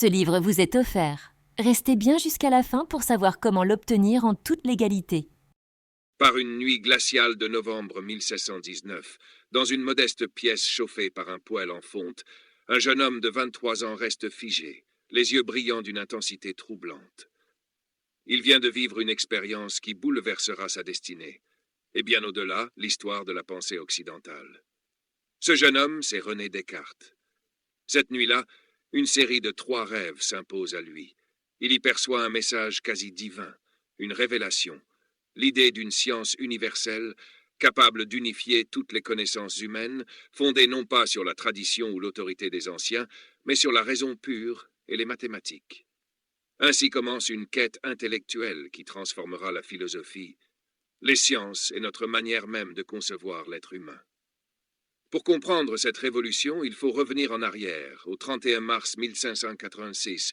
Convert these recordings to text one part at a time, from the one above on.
Ce livre vous est offert. Restez bien jusqu'à la fin pour savoir comment l'obtenir en toute légalité. Par une nuit glaciale de novembre 1619, dans une modeste pièce chauffée par un poêle en fonte, un jeune homme de 23 ans reste figé, les yeux brillants d'une intensité troublante. Il vient de vivre une expérience qui bouleversera sa destinée, et bien au-delà, l'histoire de la pensée occidentale. Ce jeune homme, c'est René Descartes. Cette nuit-là, une série de 3 rêves s'impose à lui. Il y perçoit un message quasi divin, une révélation, l'idée d'une science universelle capable d'unifier toutes les connaissances humaines, fondée non pas sur la tradition ou l'autorité des anciens, mais sur la raison pure et les mathématiques. Ainsi commence une quête intellectuelle qui transformera la philosophie, les sciences et notre manière même de concevoir l'être humain. Pour comprendre cette révolution, il faut revenir en arrière, au 31 mars 1586,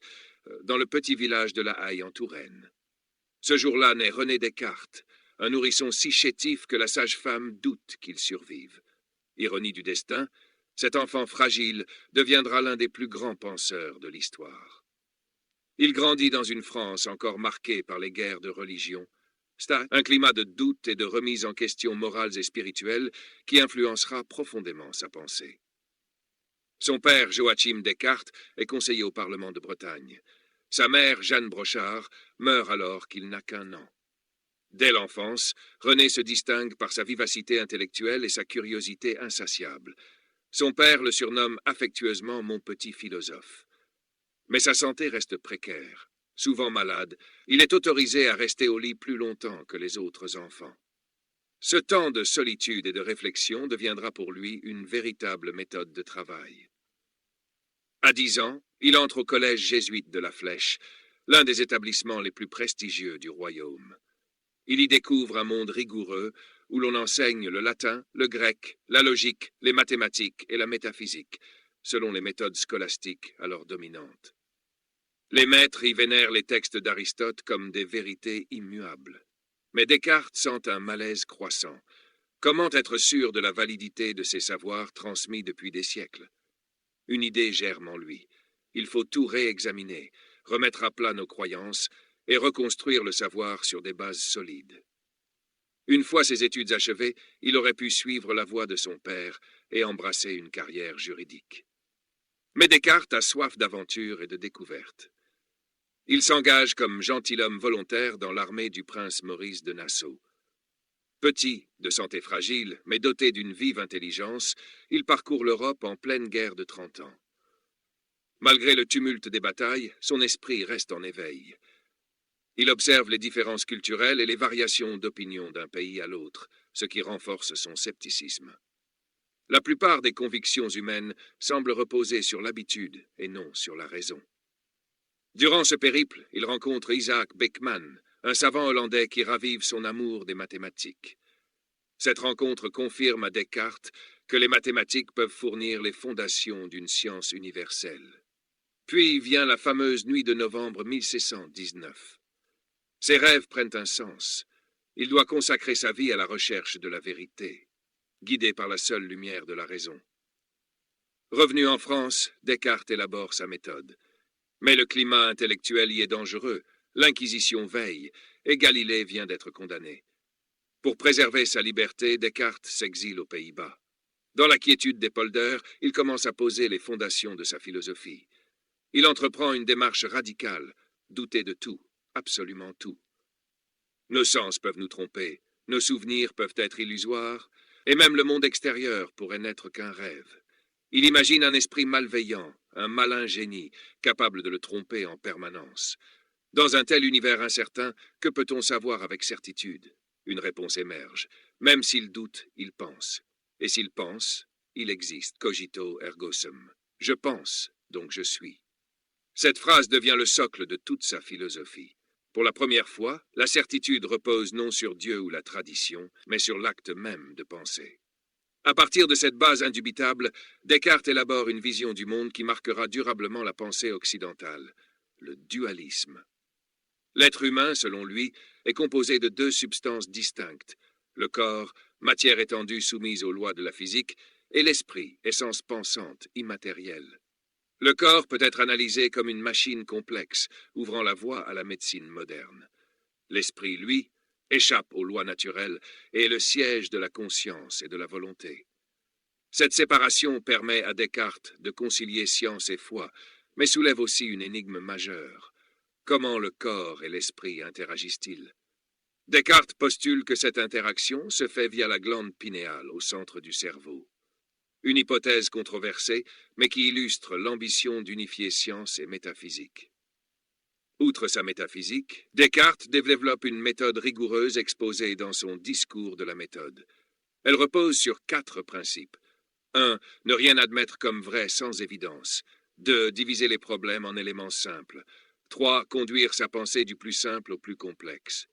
dans le petit village de La Haye en Touraine. Ce jour-là naît René Descartes, un nourrisson si chétif que la sage-femme doute qu'il survive. Ironie du destin, cet enfant fragile deviendra l'un des plus grands penseurs de l'histoire. Il grandit dans une France encore marquée par les guerres de religion. C'est un climat de doute et de remise en question morales et spirituelles qui influencera profondément sa pensée. Son père, Joachim Descartes, est conseiller au Parlement de Bretagne. Sa mère, Jeanne Brochard, meurt alors qu'il n'a qu'1 an. Dès l'enfance, René se distingue par sa vivacité intellectuelle et sa curiosité insatiable. Son père le surnomme affectueusement « mon petit philosophe ». Mais sa santé reste précaire. Souvent malade, il est autorisé à rester au lit plus longtemps que les autres enfants. Ce temps de solitude et de réflexion deviendra pour lui une véritable méthode de travail. À 10 ans, il entre au collège jésuite de la Flèche, l'un des établissements les plus prestigieux du royaume. Il y découvre un monde rigoureux où l'on enseigne le latin, le grec, la logique, les mathématiques et la métaphysique, selon les méthodes scolastiques alors dominantes. Les maîtres y vénèrent les textes d'Aristote comme des vérités immuables. Mais Descartes sent un malaise croissant. Comment être sûr de la validité de ces savoirs transmis depuis des siècles? Une idée germe en lui. Il faut tout réexaminer, remettre à plat nos croyances et reconstruire le savoir sur des bases solides. Une fois ses études achevées, il aurait pu suivre la voie de son père et embrasser une carrière juridique. Mais Descartes a soif d'aventure et de découverte. Il s'engage comme gentilhomme volontaire dans l'armée du prince Maurice de Nassau. Petit, de santé fragile, mais doté d'une vive intelligence, il parcourt l'Europe en pleine guerre de 30 ans. Malgré le tumulte des batailles, son esprit reste en éveil. Il observe les différences culturelles et les variations d'opinion d'un pays à l'autre, ce qui renforce son scepticisme. La plupart des convictions humaines semblent reposer sur l'habitude et non sur la raison. Durant ce périple, il rencontre Isaac Beckman, un savant hollandais qui ravive son amour des mathématiques. Cette rencontre confirme à Descartes que les mathématiques peuvent fournir les fondations d'une science universelle. Puis vient la fameuse nuit de novembre 1619. Ses rêves prennent un sens. Il doit consacrer sa vie à la recherche de la vérité, guidé par la seule lumière de la raison. Revenu en France, Descartes élabore sa méthode. Mais le climat intellectuel y est dangereux, l'Inquisition veille, et Galilée vient d'être condamné. Pour préserver sa liberté, Descartes s'exile aux Pays-Bas. Dans la quiétude des polders, il commence à poser les fondations de sa philosophie. Il entreprend une démarche radicale, douter de tout, absolument tout. Nos sens peuvent nous tromper, nos souvenirs peuvent être illusoires, et même le monde extérieur pourrait n'être qu'un rêve. Il imagine un esprit malveillant, un malin génie, capable de le tromper en permanence. Dans un tel univers incertain, que peut-on savoir avec certitude? Une réponse émerge. Même s'il doute, il pense. Et s'il pense, il existe, cogito ergo sum. Je pense, donc je suis. Cette phrase devient le socle de toute sa philosophie. Pour la première fois, la certitude repose non sur Dieu ou la tradition, mais sur l'acte même de penser. À partir de cette base indubitable, Descartes élabore une vision du monde qui marquera durablement la pensée occidentale, le dualisme. L'être humain, selon lui, est composé de 2 substances distinctes, le corps, matière étendue soumise aux lois de la physique, et l'esprit, essence pensante, immatérielle. Le corps peut être analysé comme une machine complexe, ouvrant la voie à la médecine moderne. L'esprit, lui, échappe aux lois naturelles et est le siège de la conscience et de la volonté. Cette séparation permet à Descartes de concilier science et foi, mais soulève aussi une énigme majeure. Comment le corps et l'esprit interagissent-ils? Descartes postule que cette interaction se fait via la glande pinéale au centre du cerveau. Une hypothèse controversée, mais qui illustre l'ambition d'unifier science et métaphysique. Outre sa métaphysique, Descartes développe une méthode rigoureuse exposée dans son Discours de la méthode. Elle repose sur 4 principes. 1. Ne rien admettre comme vrai sans évidence. 2. Diviser les problèmes en éléments simples. 3. Conduire sa pensée du plus simple au plus complexe.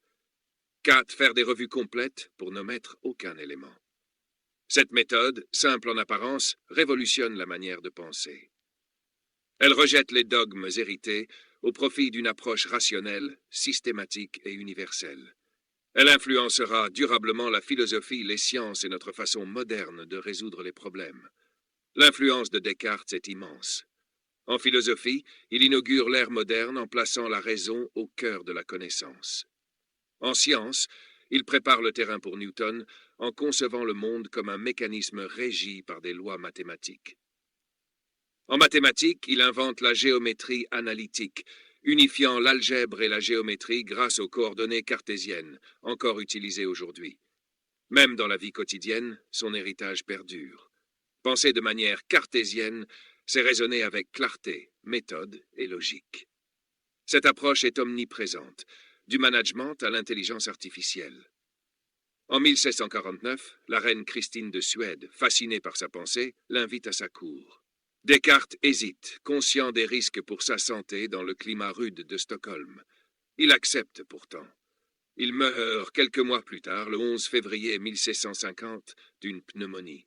4. Faire des revues complètes pour n'omettre aucun élément. Cette méthode, simple en apparence, révolutionne la manière de penser. Elle rejette les dogmes hérités au profit d'une approche rationnelle, systématique et universelle. Elle influencera durablement la philosophie, les sciences et notre façon moderne de résoudre les problèmes. L'influence de Descartes est immense. En philosophie, il inaugure l'ère moderne en plaçant la raison au cœur de la connaissance. En science, il prépare le terrain pour Newton en concevant le monde comme un mécanisme régi par des lois mathématiques. En mathématiques, il invente la géométrie analytique, unifiant l'algèbre et la géométrie grâce aux coordonnées cartésiennes, encore utilisées aujourd'hui. Même dans la vie quotidienne, son héritage perdure. Penser de manière cartésienne, c'est raisonner avec clarté, méthode et logique. Cette approche est omniprésente, du management à l'intelligence artificielle. En 1649, la reine Christine de Suède, fascinée par sa pensée, l'invite à sa cour. Descartes hésite, conscient des risques pour sa santé dans le climat rude de Stockholm. Il accepte pourtant. Il meurt quelques mois plus tard, le 11 février 1650, d'une pneumonie.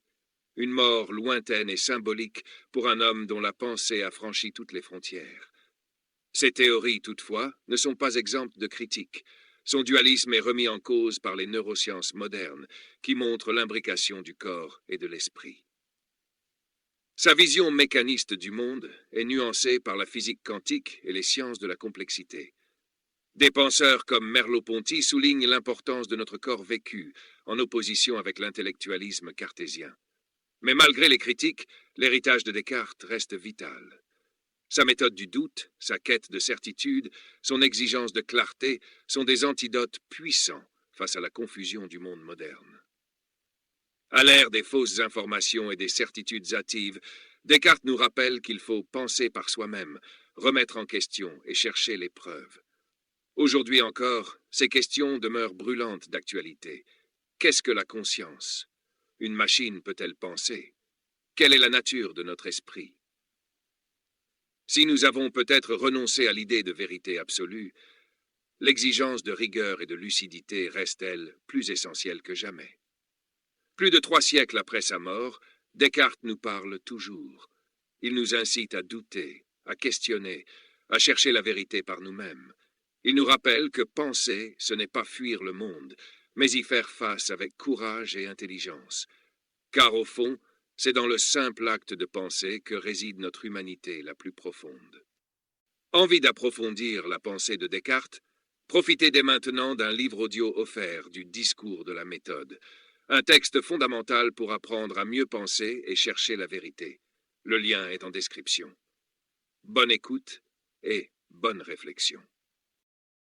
Une mort lointaine et symbolique pour un homme dont la pensée a franchi toutes les frontières. Ses théories, toutefois, ne sont pas exemptes de critiques. Son dualisme est remis en cause par les neurosciences modernes, qui montrent l'imbrication du corps et de l'esprit. Sa vision mécaniste du monde est nuancée par la physique quantique et les sciences de la complexité. Des penseurs comme Merleau-Ponty soulignent l'importance de notre corps vécu, en opposition avec l'intellectualisme cartésien. Mais malgré les critiques, l'héritage de Descartes reste vital. Sa méthode du doute, sa quête de certitude, son exigence de clarté sont des antidotes puissants face à la confusion du monde moderne. À l'ère des fausses informations et des certitudes hâtives, Descartes nous rappelle qu'il faut penser par soi-même, remettre en question et chercher les preuves. Aujourd'hui encore, ces questions demeurent brûlantes d'actualité. Qu'est-ce que la conscience? Une machine peut-elle penser? Quelle est la nature de notre esprit? Si nous avons peut-être renoncé à l'idée de vérité absolue, l'exigence de rigueur et de lucidité reste, elle, plus essentielle que jamais. Plus de 3 siècles après sa mort, Descartes nous parle toujours. Il nous incite à douter, à questionner, à chercher la vérité par nous-mêmes. Il nous rappelle que penser, ce n'est pas fuir le monde, mais y faire face avec courage et intelligence. Car au fond, c'est dans le simple acte de penser que réside notre humanité la plus profonde. Envie d'approfondir la pensée de Descartes? Profitez dès maintenant d'un livre audio offert du Discours de la méthode, un texte fondamental pour apprendre à mieux penser et chercher la vérité. Le lien est en description. Bonne écoute et bonne réflexion.